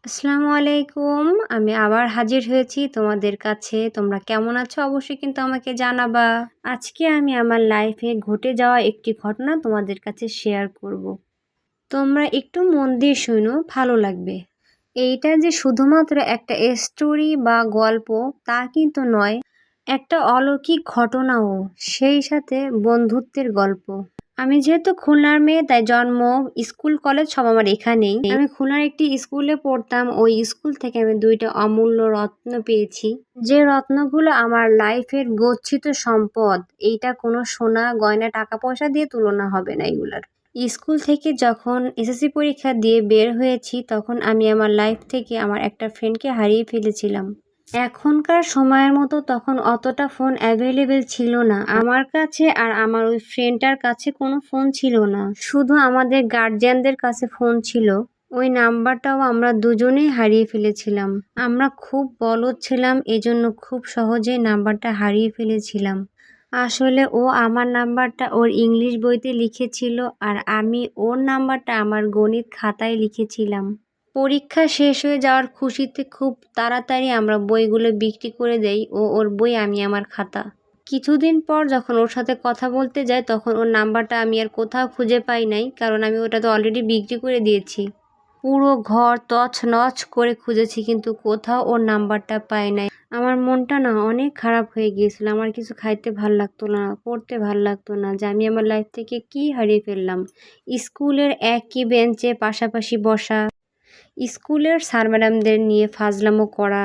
আসসালামু আলাইকুম। আমি আবার হাজির হয়েছি তোমাদের কাছে। তোমরা কেমন আছো? অবশ্যই কিন্তু আমাকে জানাবা। আজকে আমি আমার লাইফে ঘটে যাওয়া একটি ঘটনা তোমাদের কাছে শেয়ার করব। তোমরা একটু মন দিয়ে শোনো, ভালো লাগবে। এইটা যে শুধুমাত্র একটা স্টোরি বা গল্প তা কিন্তু নয়, একটা অলৌকিক ঘটনাও, সেই সাথে বন্ধুত্বের গল্প। আমি যেহেতু খুলনার মেয়ে তাই জন্ম, স্কুল, কলেজ সব আমার এখানেই। আমি খুলনার একটি স্কুলে পড়তাম। ওই স্কুল থেকে আমি 2টা অমূল্য রত্ন পেয়েছি, যে রত্নগুলো আমার লাইফের গচ্ছিত সম্পদ। এইটা কোনো সোনা গয়না টাকা পয়সা দিয়ে তুলনা হবে না এগুলার। স্কুল থেকে যখন এসএসসি পরীক্ষা দিয়ে বের হয়েছি তখন আমি আমার লাইফ থেকে আমার একটা ফ্রেন্ডকে হারিয়ে ফেলেছিলাম। এখনকার সময়ের মতো তখন অতটা ফোন অ্যাভেলেবেল ছিল না আমার কাছে, আর আমার ওই ফ্রেন্ডটার কাছে কোনো ফোন ছিল না, শুধু আমাদের গার্জিয়ানদের কাছে ফোন ছিল। ওই নাম্বারটাও আমরা দুজনেই হারিয়ে ফেলেছিলাম। আমরা খুব বলদ ছিলাম, এজন্য খুব সহজেই নাম্বারটা হারিয়ে ফেলেছিলাম। আসলে ও আমার নাম্বারটা ওর ইংলিশ বইতে লিখেছিল, আর আমি ওর নাম্বারটা আমার গণিত খাতায় লিখেছিলাম। পরীক্ষা শেষ হয়ে যাওয়ার খুশিতে খুব তাড়াতাড়ি আমরা বইগুলো বিক্রি করে দেই, ও ওর বই, আমি আমার খাতা। কিছুদিন পর যখন ওর সাথে কথা বলতে যাই তখন ওর নাম্বারটা আমি আর কোথাও খুঁজে পাই নাই, কারণ আমি ওটা তো অলরেডি বিক্রি করে দিয়েছি। পুরো ঘর তছনছ করে খুঁজেছি কিন্তু কোথাও ওর নাম্বারটা পাই নাই। আমার মনটা না অনেক খারাপ হয়ে গিয়েছিল। আমার কিছু খাইতে ভাল লাগতো না, পড়তে ভাল লাগতো না, যে আমি আমার লাইফ থেকে কি হারিয়ে ফেললাম। স্কুলের একই বেঞ্চে পাশাপাশি বসা, স্কুলের স্যার ম্যাডামদের নিয়ে ফাজলামো করা,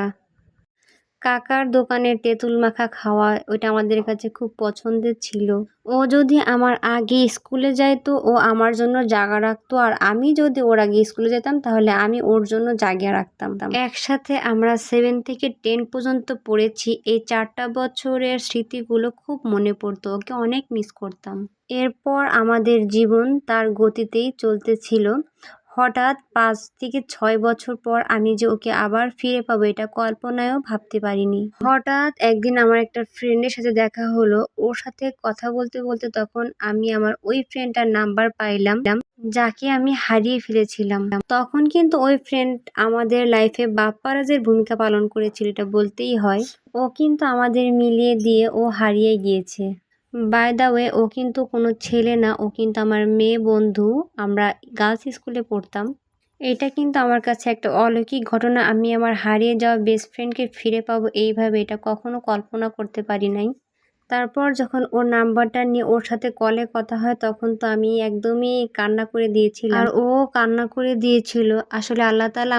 কাকার দোকানের তেঁতুল মাখা খাওয়া, ওইটা আমাদের কাছে খুব পছন্দের ছিল। ও যদি আমার আগে স্কুলে যাইতো ও আমার জন্য জায়গা রাখতো, আর আমি যদি ওর আগে স্কুলে যেতাম তাহলে আমি ওর জন্য জায়গা রাখতাম। একসাথে আমরা 7 থেকে 10 পর্যন্ত পড়েছি। এই 4টা বছরের স্মৃতিগুলো খুব মনে পড়তো, ওকে অনেক মিস করতাম। এরপর আমাদের জীবন তার গতিতেই চলতেছিল। হঠাৎ 5 থেকে 6 বছর পর আমি যে ওকে আবার ফিরে পাবো এটা কল্পনায়ও ভাবতে পারিনি। হঠাৎ একদিন আমার একটা ফ্রেন্ডের সাথে দেখা হলো। ওর সাথে কথা বলতে বলতে তখন আমি আমার ওই ফ্রেন্ডটার নাম্বার পাইলাম, যাকে আমি হারিয়ে ফেলেছিলাম। তখন কিন্তু ওই ফ্রেন্ড আমাদের লাইফে বাপ্পারাজের ভূমিকা পালন করেছিল, এটা বলতেই হয়। ও কিন্তু আমাদের মিলিয়ে দিয়ে ও হারিয়ে গিয়েছে। বাই দ্য ওয়ে, ও কিন্তু কোনো ছেলে না, ও কিন্তু আমার মেয়ে বন্ধু। আমরা গার্লস স্কুলে পড়তাম। এটা কিন্তু আমার কাছে একটা অলৌকিক ঘটনা। আমি আমার হারিয়ে যাওয়া বেস্ট ফ্রেন্ডকে ফিরে পাবো এইভাবে, এটা কখনো কল্পনা করতে পারি নাই। তারপর যখন ওর নাম্বারটা নিয়ে ওর সাথে কলে কথা হয় তখন তো আমি একদমই কান্না করে দিয়েছিলাম, আর ও কান্না করে দিয়েছিল। আসলে আল্লাহ তাআলা